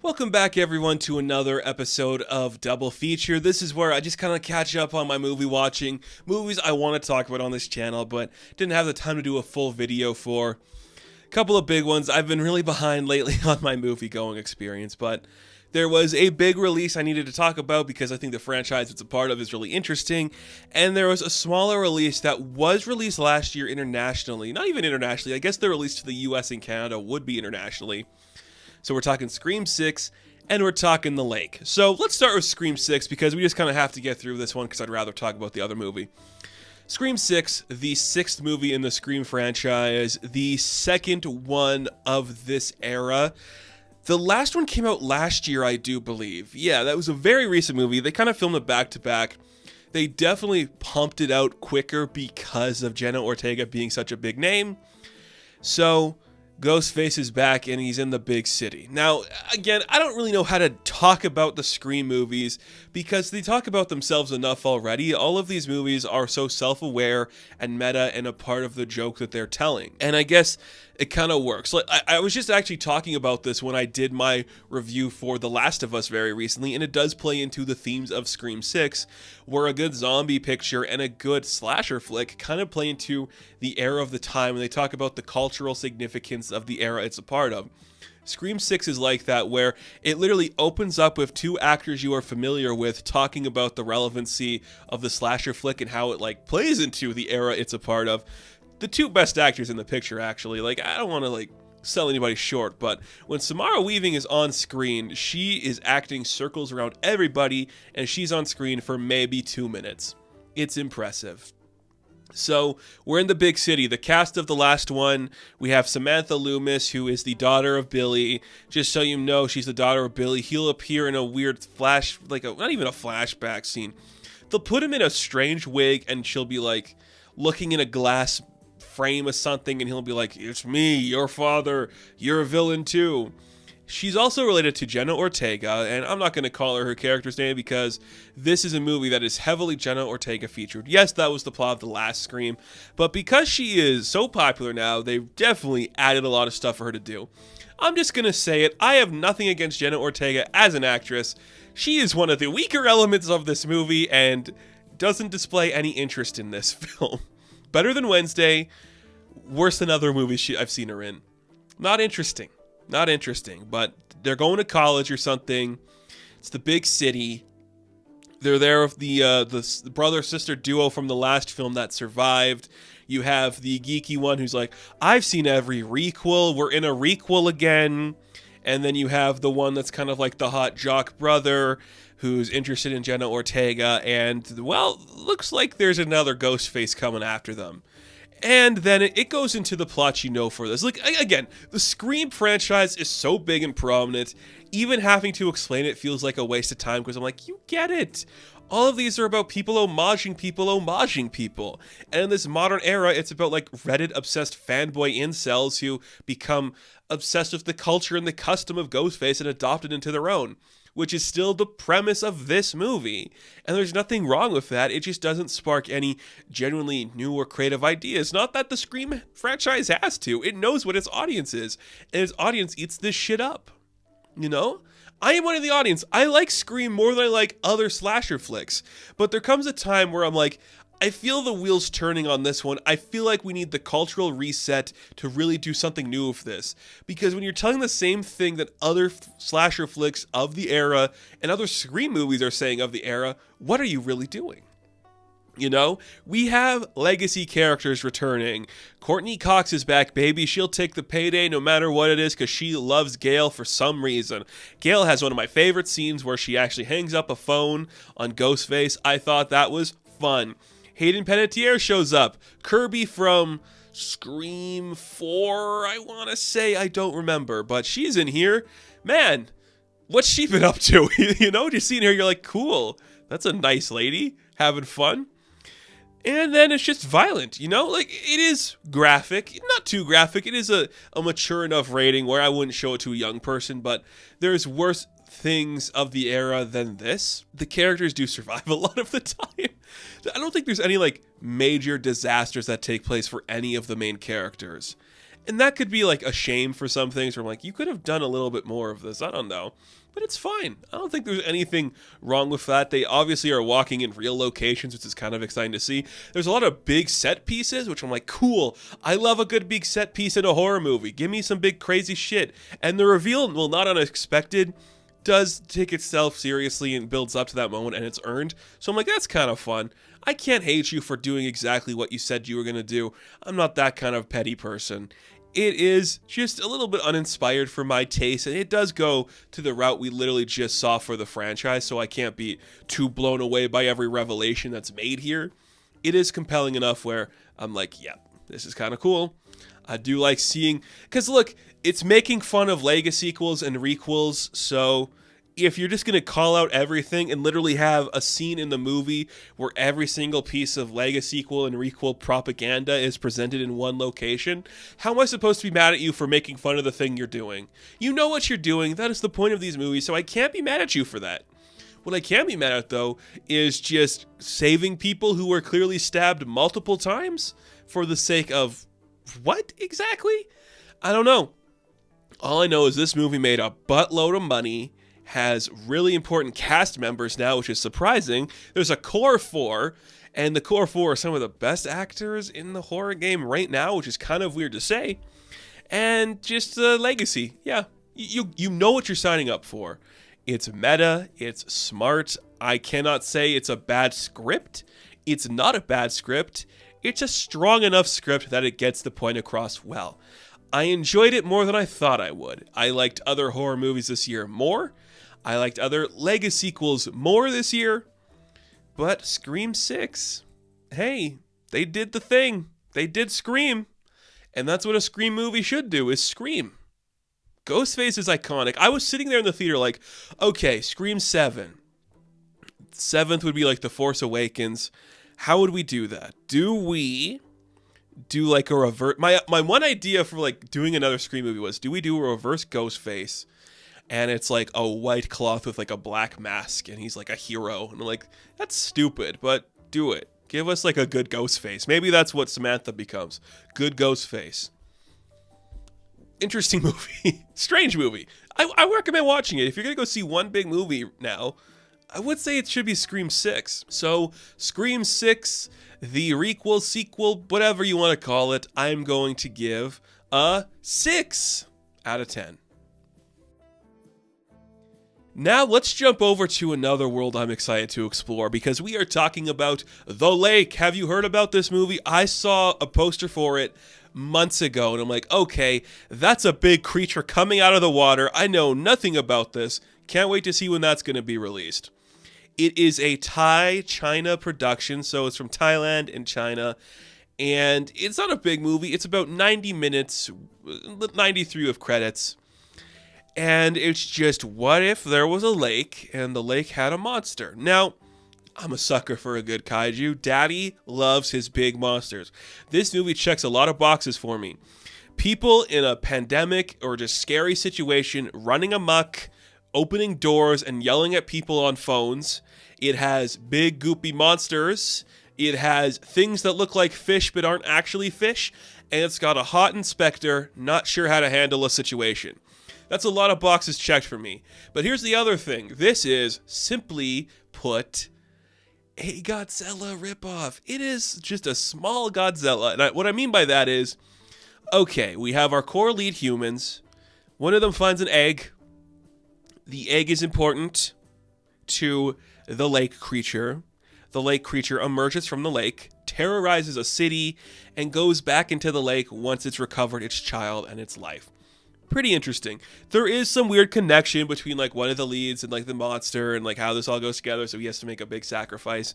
Welcome back, everyone, to another episode of Double Feature. This is where I just kind of catch up on my movie watching, movies I want to talk about on this channel, but didn't have the time to do a full video for. A couple of big ones. I've been really behind lately on my movie-going experience, but there was a big release I needed to talk about because I think the franchise it's a part of is really interesting, and there was a smaller release that was released last year internationally. Not even internationally, I guess the release to the US and Canada would be internationally. So we're talking Scream 6, and we're talking The Lake. So let's start with Scream 6, because we just kind of have to get through this one, because I'd rather talk about the other movie. Scream 6, the sixth movie in the Scream franchise, the second one of this era. The last one came out last year, I do believe. Yeah, that was a very recent movie. They kind of filmed it back-to-back. They definitely pumped it out quicker because of Jenna Ortega being such a big name. So Ghostface is back, and he's in the big city. Now, again, I don't really know how to talk about the Scream movies because they talk about themselves enough already. All of these movies are so self-aware and meta and a part of the joke that they're telling. And I guess it kind of works. Like, I was just actually talking about this when I did my review for The Last of Us very recently, and it does play into the themes of Scream 6, where a good zombie picture and a good slasher flick kind of play into the era of the time, and they talk about the cultural significance of the era it's a part of. Scream 6 is like that, where it literally opens up with two actors you are familiar with talking about the relevancy of the slasher flick and how it like plays into the era it's a part of. The two best actors in the picture, actually. Like, I don't want to sell anybody short, but when Samara Weaving is on screen, she is acting circles around everybody, and she's on screen for maybe 2 minutes. It's impressive. So, we're in the big city. The cast of the last one, we have Samantha Loomis, who is the daughter of Billy. Just so you know, she's the daughter of Billy. He'll appear in a weird flash, not even a flashback scene. They'll put him in a strange wig, and she'll be looking in a glass frame of something, and he'll be like, "It's me, your father, you're a villain too." She's also related to Jenna Ortega, and I'm not going to call her character's name because this is a movie that is heavily Jenna Ortega featured. Yes, that was the plot of the last Scream, but because she is so popular now, they've definitely added a lot of stuff for her to do. I'm just going to say it, I have nothing against Jenna Ortega as an actress. She is one of the weaker elements of this movie and doesn't display any interest in this film. Better than Wednesday, worse than other movies I've seen her in. Not interesting, but they're going to college or something. It's the big city. They're there with the brother-sister duo from the last film that survived. You have the geeky one who's like, "I've seen every requel, we're in a requel again." And then you have the one that's kind of like the hot jock brother who's interested in Jenna Ortega, and, well, looks like there's another Ghostface coming after them. And then it goes into the plot you know for this. Again, the Scream franchise is so big and prominent, even having to explain it feels like a waste of time, because I'm like, you get it. All of these are about people homaging people. And in this modern era, it's about Reddit-obsessed fanboy incels who become obsessed with the culture and the custom of Ghostface and adopt it into their own, which is still the premise of this movie. And there's nothing wrong with that. It just doesn't spark any genuinely new or creative ideas. Not that the Scream franchise has to. It knows what its audience is, and its audience eats this shit up. You know? I am one of the audience. I like Scream more than I like other slasher flicks. But there comes a time where I'm like, I feel the wheels turning on this one. I feel like we need the cultural reset to really do something new with this. Because when you're telling the same thing that other slasher flicks of the era and other Scream movies are saying of the era, what are you really doing? You know, we have legacy characters returning. Courtney Cox is back, baby. She'll take the payday no matter what it is because she loves Gail for some reason. Gail has one of my favorite scenes where she actually hangs up a phone on Ghostface. I thought that was fun. Hayden Panettiere shows up. Kirby from Scream 4, I want to say. I don't remember, but she's in here. Man, what's she been up to? You know, just seeing her, you're like, cool. That's a nice lady having fun. And then it's just violent, you know? It is graphic. Not too graphic. It is a mature enough rating where I wouldn't show it to a young person, but there's worse things of the era than this. The characters do survive a lot of the time. I don't think there's any, major disasters that take place for any of the main characters. And that could be like a shame for some things where I'm like, you could have done a little bit more of this. I don't know. But it's fine. I don't think there's anything wrong with that. They obviously are walking in real locations, which is kind of exciting to see. There's a lot of big set pieces, which I'm like, cool. I love a good big set piece in a horror movie. Give me some big crazy shit. And the reveal, well, not unexpected, does take itself seriously and builds up to that moment, and it's earned. So I'm like, that's kind of fun. I can't hate you for doing exactly what you said you were going to do. I'm not that kind of petty person. It is just a little bit uninspired for my taste, and it does go to the route we literally just saw for the franchise, so I can't be too blown away by every revelation that's made here. It is compelling enough where I'm like, yeah, this is kind of cool. I do like seeing, because look, it's making fun of Lego sequels and requels, so if you're just going to call out everything and literally have a scene in the movie where every single piece of Lego sequel and requel propaganda is presented in one location, how am I supposed to be mad at you for making fun of the thing you're doing? You know what you're doing. That is the point of these movies, so I can't be mad at you for that. What I can be mad at, though, is just saving people who were clearly stabbed multiple times for the sake of what exactly? I don't know. All I know is this movie made a buttload of money, has really important cast members now, which is surprising. There's a core four, and the core four are some of the best actors in the horror game right now, which is kind of weird to say. And just the legacy. Yeah, you know what you're signing up for. It's meta, it's smart. I cannot say it's a bad script. It's not a bad script. It's a strong enough script that it gets the point across well. I enjoyed it more than I thought I would. I liked other horror movies this year more. I liked other Lego sequels more this year. But Scream 6, hey, they did the thing. They did Scream. And that's what a Scream movie should do, is scream. Ghostface is iconic. I was sitting there in the theater like, okay, Scream 7. 7th would be like The Force Awakens. How would we do that? Do we do like a reverse? My one idea for like doing another Scream movie was, do we do a reverse Ghostface? And it's like a white cloth with like a black mask, and he's like a hero. And I'm like, that's stupid, but do it. Give us like a good Ghostface. Maybe that's what Samantha becomes. Good Ghostface. Interesting movie. Strange movie. I recommend watching it. If you're going to go see one big movie now, I would say it should be Scream 6. So, Scream 6, the requel, sequel, whatever you want to call it, I'm going to give a 6 out of 10. Now let's jump over to another world I'm excited to explore, because we are talking about The Lake. Have you heard about this movie? I saw a poster for it months ago, and I'm like, okay, that's a big creature coming out of the water. I know nothing about this. Can't wait to see when that's going to be released. It is a Thai-China production, so it's from Thailand and China, and it's not a big movie. It's about 90 minutes, 93 of credits. And it's just, what if there was a lake and the lake had a monster? Now, I'm a sucker for a good kaiju. Daddy loves his big monsters. This movie checks a lot of boxes for me. People in a pandemic or just scary situation running amok, opening doors and yelling at people on phones. It has big goopy monsters. It has things that look like fish but aren't actually fish. And it's got a hot inspector not sure how to handle a situation. That's a lot of boxes checked for me. But here's the other thing. This is, simply put, a Godzilla ripoff. It is just a small Godzilla. And what I mean by that is, okay, we have our core lead humans. One of them finds an egg. The egg is important to the lake creature. The lake creature emerges from the lake, terrorizes a city, and goes back into the lake once it's recovered its child and its life. Pretty interesting. There is some weird connection between like one of the leads and like the monster and like how this all goes together, so he has to make a big sacrifice.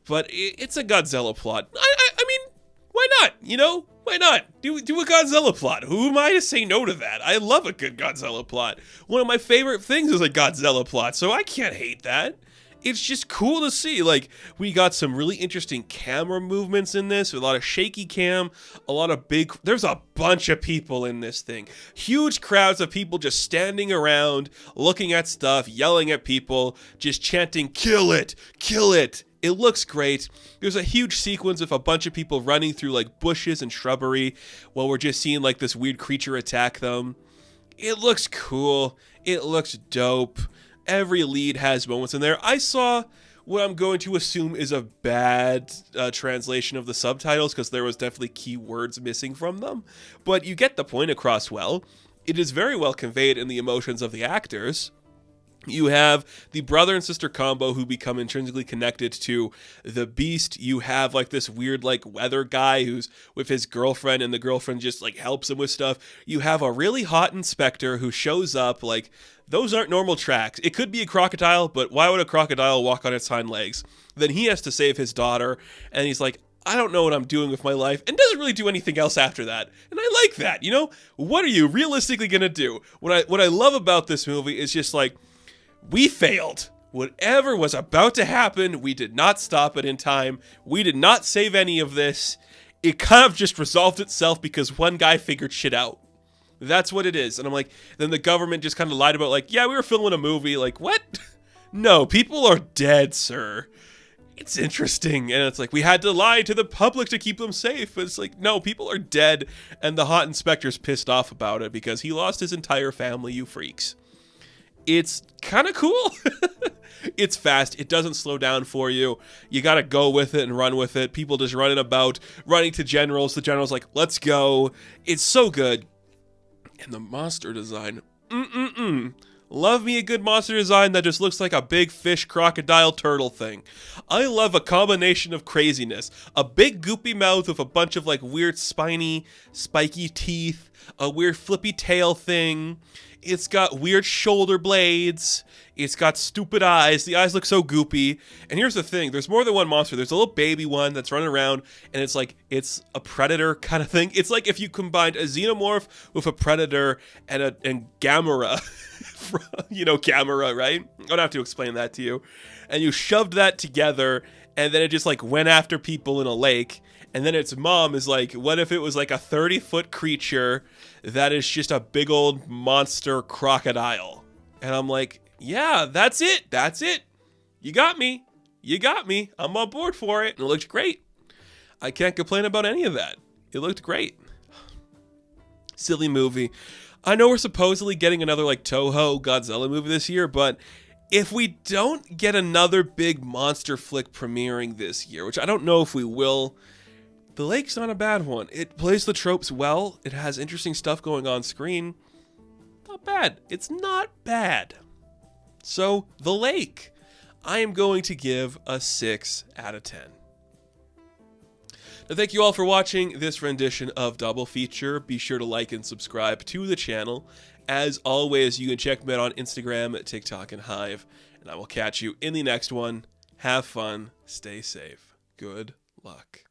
But it's a Godzilla plot. I mean, why not? You know, why not? Do a Godzilla plot. Who am I to say no to that? I love a good Godzilla plot. One of my favorite things is a Godzilla plot, so I can't hate that. It's just cool to see. Like, we got some really interesting camera movements in this, a lot of shaky cam, a lot of there's a bunch of people in this thing. Huge crowds of people just standing around, looking at stuff, yelling at people, just chanting, kill it, kill it. It looks great. There's a huge sequence of a bunch of people running through like bushes and shrubbery while we're just seeing like this weird creature attack them. It looks cool. It looks dope. Every lead has moments in there. I saw what I'm going to assume is a bad translation of the subtitles because there was definitely key words missing from them. But you get the point across well. It is very well conveyed in the emotions of the actors. You have the brother and sister combo who become intrinsically connected to the beast. You have like this weird like weather guy who's with his girlfriend and the girlfriend just like helps him with stuff. You have a really hot inspector who shows up. Like, those aren't normal tracks. It could be a crocodile, but why would a crocodile walk on its hind legs? Then he has to save his daughter, and he's like, I don't know what I'm doing with my life, and doesn't really do anything else after that. And I like that, you know? What are you realistically gonna do? What I love about this movie is just like, we failed. Whatever was about to happen, we did not stop it in time. We did not save any of this. It kind of just resolved itself because one guy figured shit out. That's what it is. And I'm like, then the government just kind of lied about like, yeah, we were filming a movie. Like, what? No, people are dead, sir. It's interesting. And it's like, we had to lie to the public to keep them safe. But it's like, no, people are dead. And the hot inspector's pissed off about it because he lost his entire family, you freaks. It's kind of cool. It's fast. It doesn't slow down for you. You got to go with it and run with it. People just running about, running to generals. The general's like, let's go. It's so good. And the monster design. Love me a good monster design that just looks like a big fish, crocodile, turtle thing. I love a combination of craziness. A big goopy mouth with a bunch of like weird spiny, spiky teeth. A weird flippy tail thing. It's got weird shoulder blades. It's got stupid eyes. The eyes look so goopy. And here's the thing. There's more than one monster. There's a little baby one that's running around, and it's like, it's a predator kind of thing. It's like if you combined a xenomorph with a predator and Gamera. You know Gamera, right? I don't have to explain that to you. And you shoved that together, and then it just like went after people in a lake. And then its mom is like, what if it was like a 30-foot creature that is just a big old monster crocodile? And I'm like, yeah, that's it. That's it. You got me. You got me. I'm on board for it. And it looked great. I can't complain about any of that. It looked great. Silly movie. I know we're supposedly getting another like Toho Godzilla movie this year, but if we don't get another big monster flick premiering this year, which I don't know if we will, The Lake's not a bad one. It plays the tropes well. It has interesting stuff going on screen. Not bad. It's not bad. So, The Lake, I am going to give a 6 out of 10. Now, thank you all for watching this rendition of Double Feature. Be sure to like and subscribe to the channel. As always, you can check me out on Instagram, TikTok, and Hive. And I will catch you in the next one. Have fun. Stay safe. Good luck.